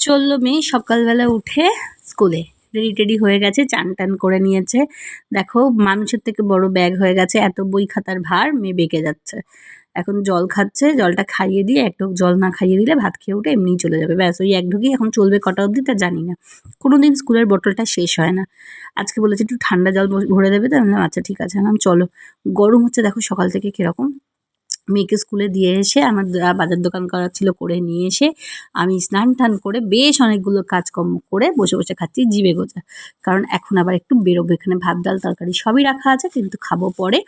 চললো মেয়ে সকালবেলা উঠে স্কুলে রেডি টেডি হয়ে গেছে, চান টান করে নিয়েছে। দেখো মানুষের থেকে বড় ব্যাগ হয়ে গেছে, এত বই খাতার ভার, মেয়ে বেঁকে যাচ্ছে। এখন জল খাচ্ছে, জলটা খাইয়ে দিয়ে এক ঢোক জল না খাইয়ে দিলে ভাত খেয়ে উঠে এমনিই চলে যাবে, ব্যাস ওই এক ঢোকই এখন চলবে কটা অবধি তা জানি না। কোনোদিন স্কুলের বোতলটা শেষ হয় না। আজকে বলেছে একটু ঠান্ডা জল ভরে দেবে, তো আমি বললাম আচ্ছা ঠিক আছে। আমি চলো, গরম হচ্ছে দেখো সকাল থেকে কিরকম। মেয়েকে স্কুলে দিয়ে এসে আমার বাজার দোকান করার ছিল, করে নিয়ে এসে আমি স্নান টান করে বেশ অনেকগুলো কাজকর্ম করে বসে বসে খাচ্ছি জিভে গোজা। কারণ এখন আবার একটু বেরোবো, এখানে ভাত ডাল তরকারি সবই রাখা আছে, কিন্তু খাবো পরে।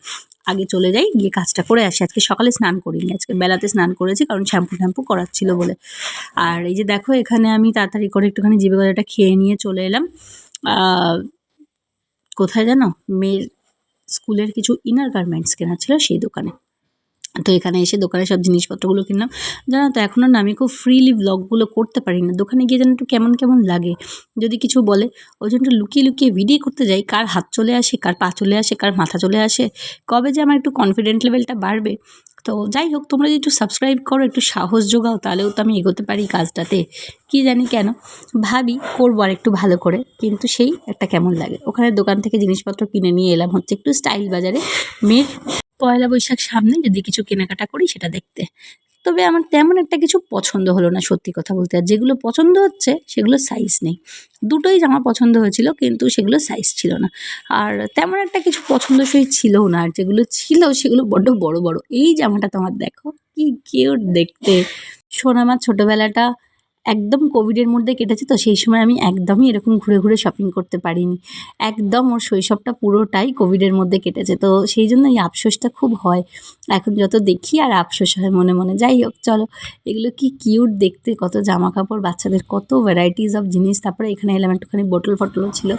আগে চলে যাই, গিয়ে কাজটা করে আসি। আজকে সকালে স্নান করিনি, আজকে বেলাতে স্নান করেছি, কারণ শ্যাম্পু ট্যাম্পু করার ছিল বলে। আর এই যে দেখো এখানে আমি তাড়াতাড়ি করে একটুখানি জিভে গজাটা খেয়ে নিয়ে চলে এলাম কোথায় জানো, মেয়ের স্কুলের কিছু ইনার গার্মেন্টস কেনা ছিল সেই দোকানে। তো এখানে এসে দোকানের সব জিনিসপত্রগুলো কিনলাম। জানো তো এখনও না আমি খুব ফ্রিলি ব্লগগুলো করতে পারি না, দোকানে গিয়ে যেন একটু কেমন কেমন লাগে। যদি কিছু বলে ওই জন্য একটু লুকিয়ে লুকিয়ে ভিডিও করতে যাই, কার হাত চলে আসে, কার পা চলে আসে, কার মাথা চলে আসে। কবে যে আমার একটু কনফিডেন্ট লেভেলটা বাড়বে। তো যাই হোক, তোমরা যদি একটু সাবস্ক্রাইব করো, একটু সাহস যোগাও, তাহলেও তো আমি এগোতে পারি কাজটাতে। কি জানি কেন ভাবি করবো আর একটু ভালো করে, কিন্তু সেই একটা কেমন লাগে। ওখানে দোকান থেকে জিনিসপত্র কিনে নিয়ে এলাম হচ্ছে একটু স্টাইল বাজারে, মেয়ের পয়লা বৈশাখ সামনে, যদি কিছু কেনাকাটা করি সেটা দেখতে। তবে আমার তেমন একটা কিছু পছন্দ হলো না সত্যি কথা বলতে। আর যেগুলো পছন্দ হচ্ছে সেগুলো সাইজ নেই। দুটোই জামা পছন্দ হয়েছিল, কিন্তু সেগুলো সাইজ ছিল না। আর তেমন একটা কিছু পছন্দসই ছিলও না, আর যেগুলো ছিল সেগুলো বড্ড বড় বড়। এই জামাটা তোমার দেখো কি কিউট দেখতে। শোন, আমার ছোটোবেলাটা একদম কোভিডের মধ্যে কেটেছে, তো সেই সময় আমি একদমই এরকম ঘুরে ঘুরে শপিং করতে পারিনি। একদম ওর শৈশবটা পুরোটাই কোভিডের মধ্যে কেটেছে, তো সেই জন্য এই আফসোসটা খুব হয়। এখন যত দেখি আর আফসোস হয় মনে মনে। যাই হোক চলো, এগুলো কি কিউট দেখতে, কত জামা কাপড় বাচ্চাদের, কত ভ্যারাইটিস অফ জিনিস। তারপরে এখানে এলাম, একটুখানি বোটল ফটলও ছিল,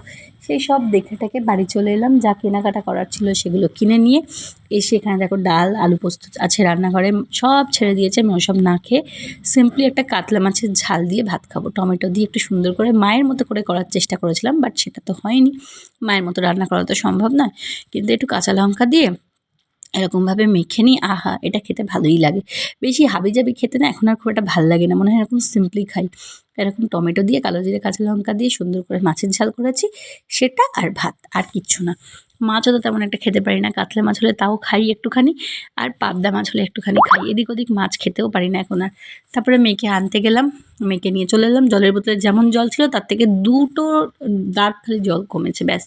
সেই সব দেখে টেকে বাড়ি চলে এলাম। যা কেনাকাটা করার ছিল সেগুলো কিনে নিয়ে এসে এখানে দেখো ডাল আলু পোস্ত আছে রান্নাঘরে, সব ছেড়ে দিয়েছে। আমি ওসব না খেয়ে সিম্পলি একটা কাতলা মাছের ঝাল দিয়ে ভাত খাবো, টমেটো দিয়ে একটু সুন্দর করে মায়ের মতো করে করার চেষ্টা করেছিলাম, বাট সেটা তো হয়নি। মায়ের মতো রান্না করা তো সম্ভব নয়, কিন্তু একটু কাঁচা লঙ্কা দিয়ে এরকমভাবে মেখে নিই, আহা এটা খেতে ভালোই লাগে। বেশি হাবিজাবি খেতে না এখন আর খুব একটা ভাল লাগে না, মনে হয় এরকম সিম্পলি খাই। এরকম টমেটো দিয়ে কালো জিরে কাঁচা লঙ্কা দিয়ে সুন্দর করে মাছের ঝাল করেছি, সেটা আর ভাত, আর কিচ্ছু না। মাছও তো তেমন একটা খেতে পারি না, কাতলা মাছ হলে তাও খাই একটুখানি, আর পাবদা মাছ হলে একটুখানি খাই, এদিক ওদিক মাছ খেতেও পারি না এখন আর। তারপরে মেয়েকে আনতে গেলাম, মেয়েকে নিয়ে চলে এলাম। জলের বোতলে যেমন জল ছিল তার থেকে দুটো দাঁত খালি জল কমেছে ব্যাস।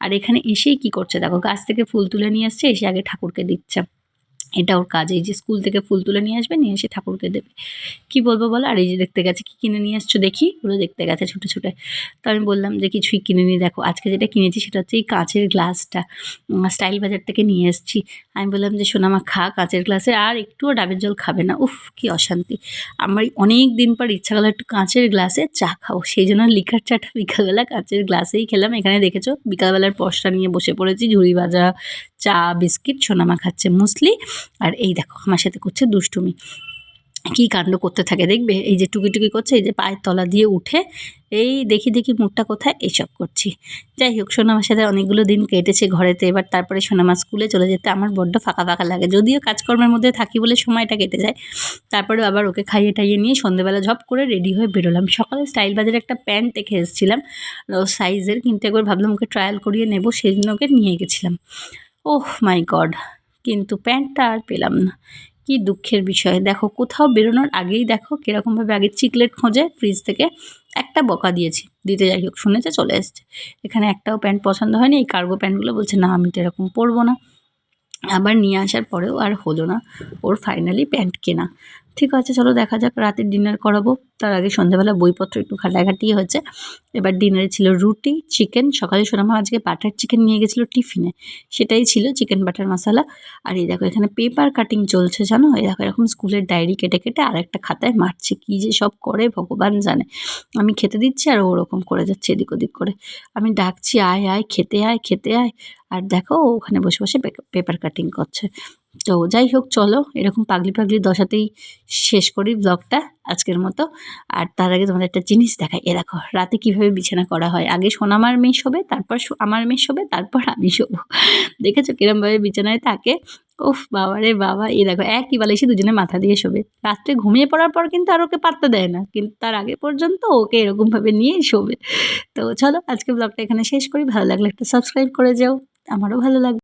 আর এখানে এসেই কি করছে দেখো, গাছ থেকে ফুল তুলে নিয়ে আসছে, এসে আগে ঠাকুরকে দিচ্ছে। এটা ওর কাজ, এই যে স্কুল থেকে ফুল তুলে নিয়ে আসবে, নিয়ে এসে ঠাকুরকে দেবে। কি বলবো বলো। আর এই যে দেখতে গেছে, কি কিনে নিয়ে আসছো দেখি, ওগুলো দেখতে গেছে ছুটে ছুটে। তো আমি বললাম যে কিছুই কিনে দেখো আজকে যেটা কিনেছি সেটা হচ্ছে এই কাঁচের গ্লাসটা, স্টাইল বাজার থেকে নিয়ে এসেছি। আমি বললাম যে সোনামা খা কাঁচের গ্লাসে, আর একটুও ডাবের জল খাবে না, উফ কি অশান্তি। আমার অনেক দিন পর ইচ্ছা করলো একটু কাঁচের গ্লাসে চা খাও, সেই জন্য লিকার চাটা বিকালবেলা কাঁচের গ্লাসেই খেলাম। এখানে দেখেছো বিকালবেলার পশটা নিয়ে বসে পড়েছি, ঝুড়ি ভাজা, চা, বিস্কিট, সোনামা খাচ্ছে মুসলি। আর এই দেখো আমার সাথে করছে দুষ্টুমি, কী কাণ্ড করতে থাকে দেখবে। এই যে টুকি টুকি করছে, এই যে পায়ের তলা দিয়ে উঠে এই দেখি দেখি মুখটা কোথায়, এইসব করছি। যাই হোক, সোনামার সাথে অনেকগুলো দিন কেটেছে ঘরেতে। এবার তারপরে সোনামা স্কুলে চলে যেতে আমার বড্ড ফাঁকা ফাঁকা লাগে, যদিও কাজকর্মের মধ্যে থাকি বলে সময়টা কেটে যায়। তারপরে আবার ওকে খাইয়ে টাইয়ে নিয়ে সন্ধ্যেবেলা ঝপ করে রেডি হয়ে বেরোলাম। সকালে স্টাইল বাজারে একটা প্যান্ট দেখে এসেছিলাম সাইজের, কিন্তু একবার ভাবলাম ওকে ট্রায়াল করিয়ে নেবো, সেই জন্য ওকে নিয়ে গেছিলাম। ওহ মাই গড, কিন্তু প্যান্টটা আর পেলাম না। কি দুঃখের বিষয়। দেখো কোথাও বেরোনোর আগেই দেখো কীরকমভাবে আগে চিকলেট খোঁজে ফ্রিজ থেকে, একটা বকা দিয়েছি দিতে, যাই হোক শুনেছে চলে এসছে। এখানে একটাও প্যান্ট পছন্দ হয়নি, এই কার্গো প্যান্টগুলো বলছে না আমি তো এরকম পরবো না। আবার নিয়ে আসার পরেও আর হলো না ওর ফাইনালি প্যান্ট কেনা। ঠিক আছে চলো দেখা যাক, রাতের ডিনার করাবো। তার আগে সন্ধ্যাবেলা বইপত্র একটু ঘাটাঘাটি হয়েছে। এবার ডিনারে ছিল রুটি, চিকেন। সকালে সোনামা আজকে বাটার চিকেন নিয়ে গেছিলো টিফিনে, সেটাই ছিল চিকেন বাটার মশলা। আর এই দেখো এখানে পেপার কাটিং চলছে জানো, এই দেখো এরকম স্কুলের ডায়েরি কেটে কেটে আর একটা খাতায় মারছে, কী যে সব করে ভগবান জানে। আমি খেতে দিচ্ছি আর ওরকম করে যাচ্ছে এদিক ওদিক করে। আমি ডাকছি আয় আয় খেতে আয় খেতে আয়, আর দেখো ও ওখানে বসে বসে পেপার কাটিং করছে। তো যাই হোক চলো, এরকম পাগলি পাগলি দশাতেই শেষ করি ব্লগটা আজকের মতো। আর তার আগে তোমাদের একটা জিনিস দেখাই, এ দেখো রাতে কীভাবে বিছানা করা হয়। আগে সোনামার মেয়ে শোবে, তারপর আমার মেয়ে শোবে, তারপর আমি শোবো। দেখেছো কিরমভাবে বিছানায় থাকে। উফ বাবা রে বাবা! এই দেখো একই বালিশে দুজনে মাথা দিয়ে শোবে। রাত্রে ঘুমিয়ে পড়ার পর কিন্তু আর ওকে পাত্তা দেয় না। কিন্তু তার আগে পর্যন্ত ওকে এরকমভাবে নিয়েই শোবে। তো চলো আজকে ব্লগটা এখানে শেষ করি। ভালো লাগলে একটা সাবস্ক্রাইব করে যেও। আমারও ভালো লাগবে।